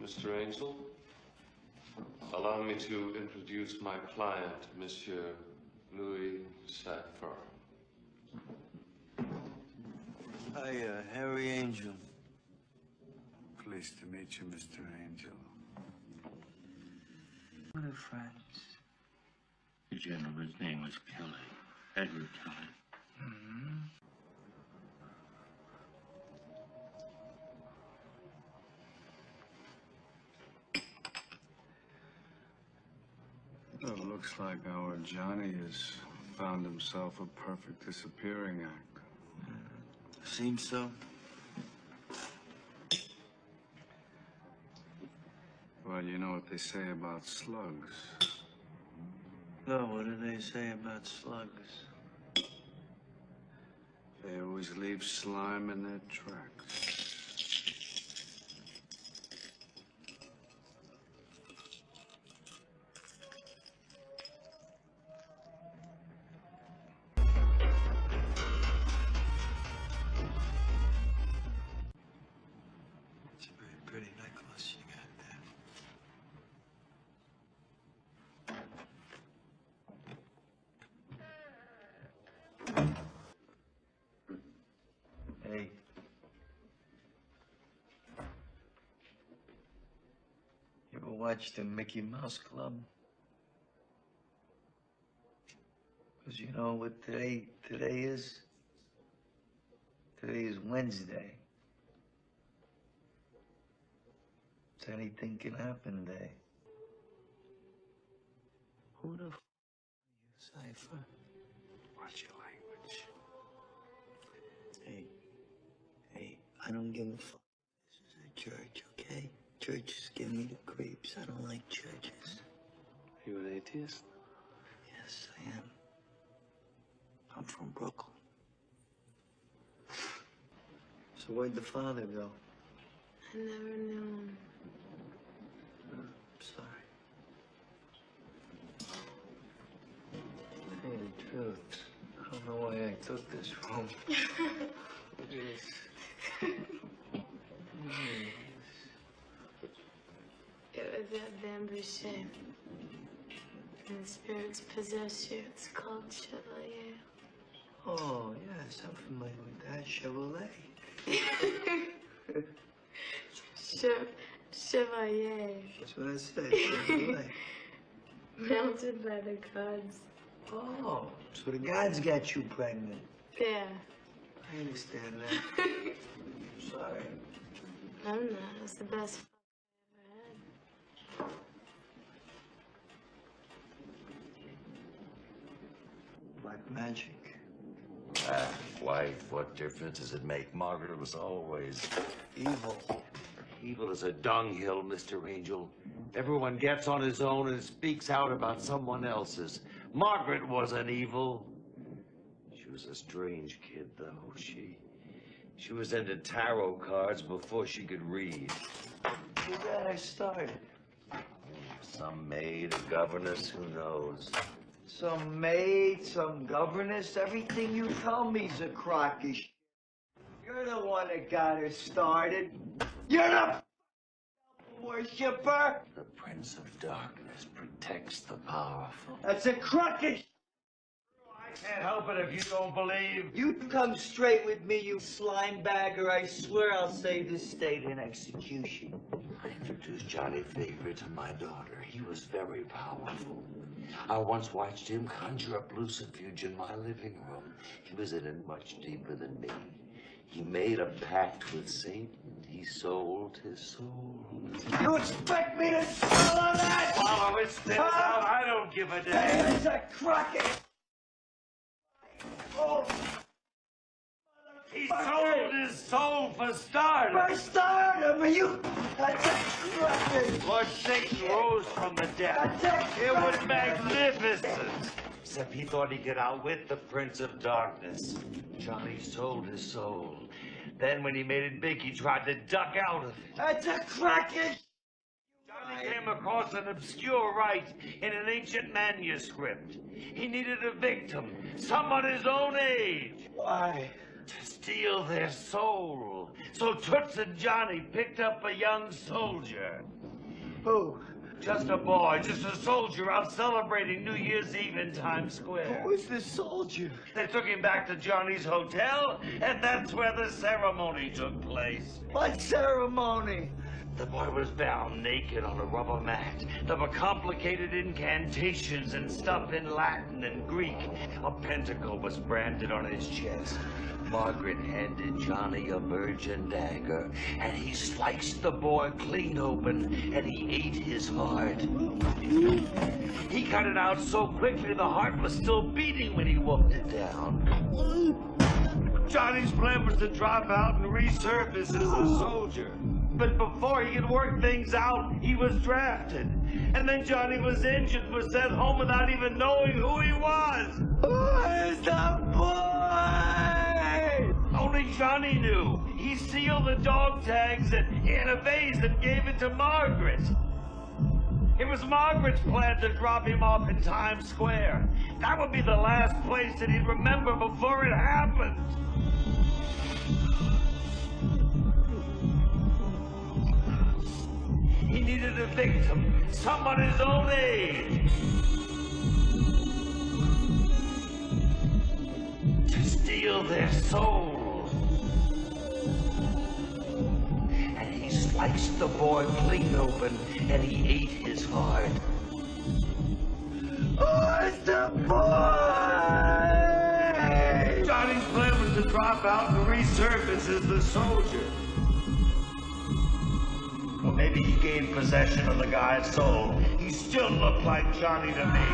Mr. Angel. Allow me to introduce my client, Monsieur Louis Saffron. Hi, Harry Angel. Pleased to meet you, Mr. Angel. What are friends? The gentleman's name was Kelly. Edward Kelly. Mm-hmm. Well, it looks like our Johnny has found himself a perfect disappearing act. Seems so. Well, you know what they say about slugs. No, what do they say about slugs? They always leave slime in their tracks. It's a very pretty necklace you got there. Hey. You ever watch the Mickey Mouse Club? Because you know what today is? Today is Wednesday. So anything can happen today. Who the f are you, Cypher? Watch your language. Hey, I don't give a fuck. This is a church, okay? Churches give me the creeps. I don't like churches. Are you an atheist? Yes, I am. I'm from Brooklyn. So where'd the father go? I never knew him. Sorry. To tell you the truth, I don't know why I took this room. Look at this. It was that bamboo shape. And the spirits possess you. It's called Chevalier. Oh, yes, I'm familiar with that. Chevrolet. Chevalier. That's what I said, Chevrolet. Mounted by the gods. Oh, so the gods got you pregnant. Yeah. I understand that. Sorry. I'm not. It's the best fuck I ever had. Black magic. Wife, what difference does it make? Margaret was always Evil. evil as a dunghill, Mr. Angel. Everyone gets on his own and speaks out about someone else's. Margaret wasn't evil. She was a strange kid, though. She was into tarot cards before she could read. Who got her started? Some maid, a governess, who knows? Some maid, some governess. Everything you tell me's a crock of shit. You're the one that got her started. You're the worshiper. The Prince of Darkness protects the powerful. That's a crock of shit. I can't help it if you don't believe. You come straight with me, you slime bagger. I swear I'll save this state in execution. I introduced Johnny Favorite to my daughter. He was very powerful. I once watched him conjure up Lucifuge in my living room. He was in it much deeper than me. He made a pact with Satan. He sold his soul. You expect me to swallow that? Follow it, spit it out. I don't give a damn. It's a crock of... Oh. He sold his soul for stardom. For stardom, you... That's a crock of... Lord Satan rose from the dead. It was magnificent. Except he thought he could outwit the Prince of Darkness. Johnny sold his soul. Then when he made it big, he tried to duck out of it. That's a crock of... Johnny came across an obscure rite in an ancient manuscript. He needed a victim, someone his own age. Why? To steal their soul. So Toots and Johnny picked up a young soldier. Who? Just a boy, just a soldier out celebrating New Year's Eve in Times Square. Who is this soldier? They took him back to Johnny's hotel, and that's where the ceremony took place. What ceremony? The boy was found naked on a rubber mat. There were complicated incantations and stuff in Latin and Greek. A pentacle was branded on his chest. Margaret handed Johnny a virgin dagger, and he sliced the boy clean open, and he ate his heart. He cut it out so quickly the heart was still beating when he whooped it down. Johnny's plan was to drop out and resurface as a soldier. But before he could work things out, he was drafted. And then Johnny was injured and was sent home without even knowing who he was. Who is the boy? Only Johnny knew. He sealed the dog tags in a vase and gave it to Margaret. It was Margaret's plan to drop him off in Times Square. That would be the last place that he'd remember before it happened. He needed a victim, someone his own age. To steal their soul. And he sliced the boy clean open, and he ate his heart. Who's the boy? Johnny's plan was to drop out and resurface as the soldier. Well, maybe he gained possession of the guy's soul. He still looked like Johnny to me.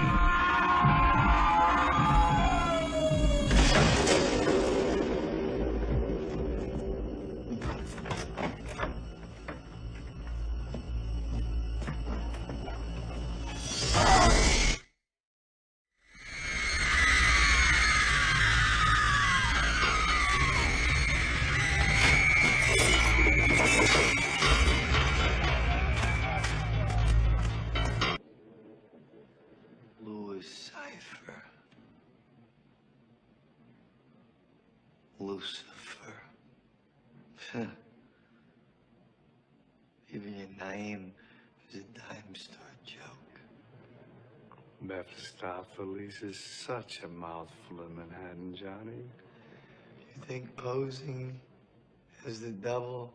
Lucifer. Even your name is a dime store joke. Mephistopheles is such a mouthful of Manhattan, Johnny. You think posing as the devil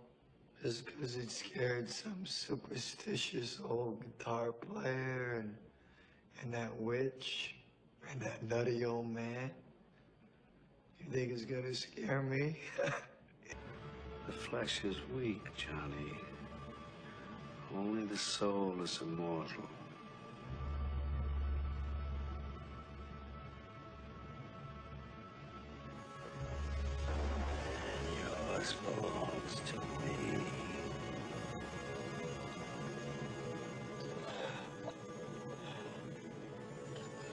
just because it scared some superstitious old guitar player and that witch and that nutty old man? You think it's gonna scare me? The flesh is weak, Johnny. Only the soul is immortal. Yours belongs to me.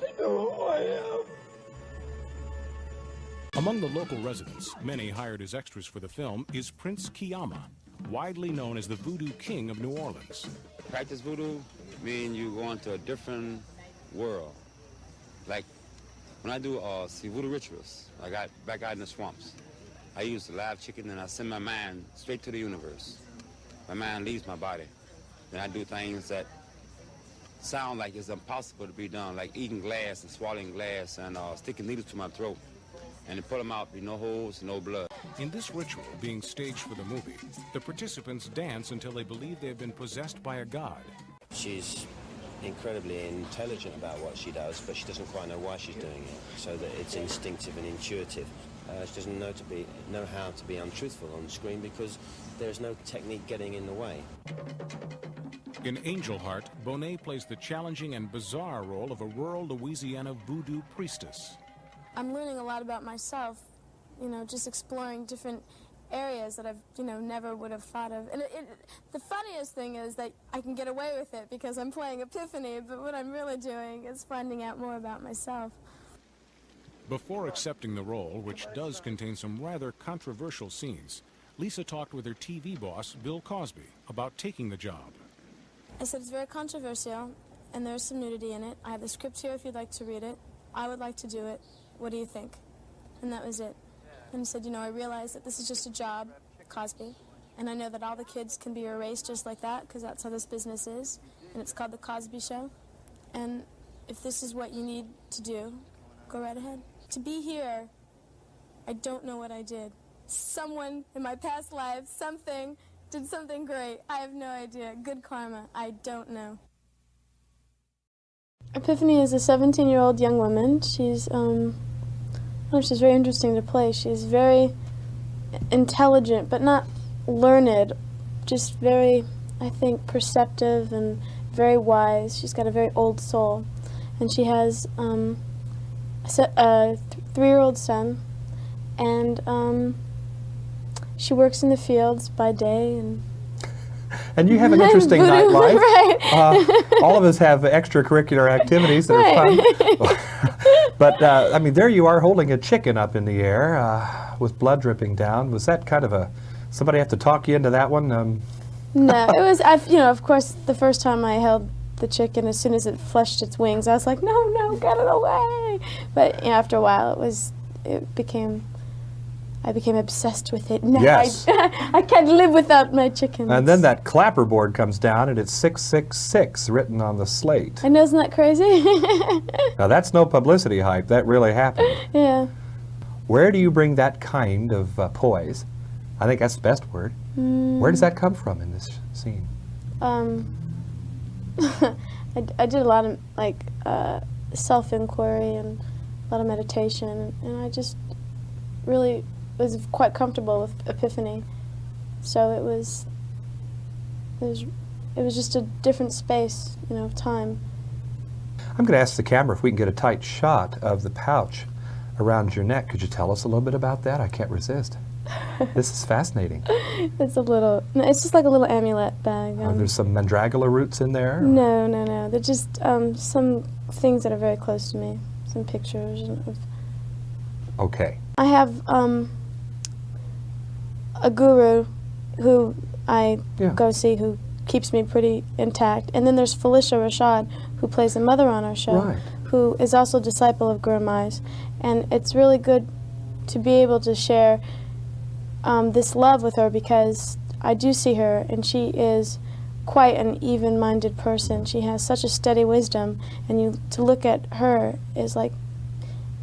I know who I am. Among the local residents, many hired as extras for the film, is Prince Kiyama, widely known as the Voodoo King of New Orleans. Practice voodoo means you go into a different world. Like when I do voodoo rituals, I got back out in the swamps. I use the live chicken and I send my mind straight to the universe. My mind leaves my body. Then I do things that sound like it's impossible to be done, like eating glass and swallowing glass and sticking needles to my throat. And to pull them out, be no holes, no blood. In this ritual being staged for the movie, the participants dance until they believe they have been possessed by a god. She's incredibly intelligent about what she does, but she doesn't quite know why she's doing it, so that it's instinctive and intuitive. She doesn't know how to be untruthful on screen because there's no technique getting in the way. In Angel Heart, Bonet plays the challenging and bizarre role of a rural Louisiana voodoo priestess. I'm learning a lot about myself, just exploring different areas that I've, never would have thought of. And the funniest thing is that I can get away with it because I'm playing Epiphany, but what I'm really doing is finding out more about myself. Before accepting the role, which does contain some rather controversial scenes, Lisa talked with her TV boss, Bill Cosby, about taking the job. I said it's very controversial, and there's some nudity in it. I have the script here if you'd like to read it. I would like to do it. What do you think? And that was it. And he said, I realize that this is just a job, Cosby, And I know that all the kids can be erased just like that, because that's how this business is. And it's called The Cosby Show. And if this is what you need to do, go right ahead. To be here, I don't know what I did. Someone in my past life, did something great. I have no idea. Good karma. I don't know. Epiphany is a 17-year-old young woman. She's very interesting to play. She's very intelligent, but not learned, just very, I think, perceptive and very wise. She's got a very old soul. And she has a 3-year-old son, and she works in the fields by day. And you have an interesting nightlife. Right. All of us have extracurricular activities that are fun. But, I mean, there you are holding a chicken up in the air with blood dripping down. Was that kind of somebody have to talk you into that one? No, it was, of course, the first time I held the chicken, as soon as it fleshed its wings, I was like, no, get it away. But after a while, I became obsessed with it. Now yes. I can't live without my chickens. And then that clapperboard comes down, and it's 666 written on the slate. I know, isn't that crazy? Now, that's no publicity hype. That really happened. Yeah. Where do you bring that kind of poise? I think that's the best word. Where does that come from in this scene? I did a lot of self-inquiry and a lot of meditation, and I just really was quite comfortable with Epiphany. So it was just a different space, of time. I'm going to ask the camera if we can get a tight shot of the pouch around your neck. Could you tell us a little bit about that? I can't resist. This is fascinating. It's just like a little amulet bag. Are there some mandragora roots in there? No. They're just some things that are very close to me. Some pictures. Okay. I have a guru who I go see who keeps me pretty intact. And then there's Felicia Rashad, who plays a mother on our show, who is also a disciple of Guru Mai's. And it's really good to be able to share this love with her, because I do see her, and she is quite an even-minded person. She has such a steady wisdom, and to look at her is like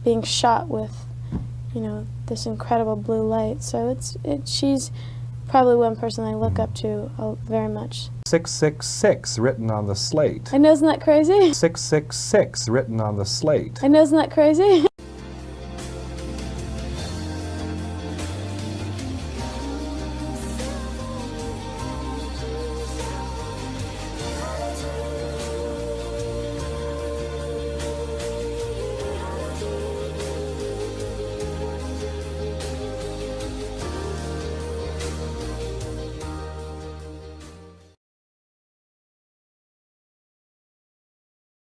being shot with, this incredible blue light. So she's probably one person I look up to very much. 666 written on the slate. I know, isn't that crazy? 666 written on the slate. I know, isn't that crazy?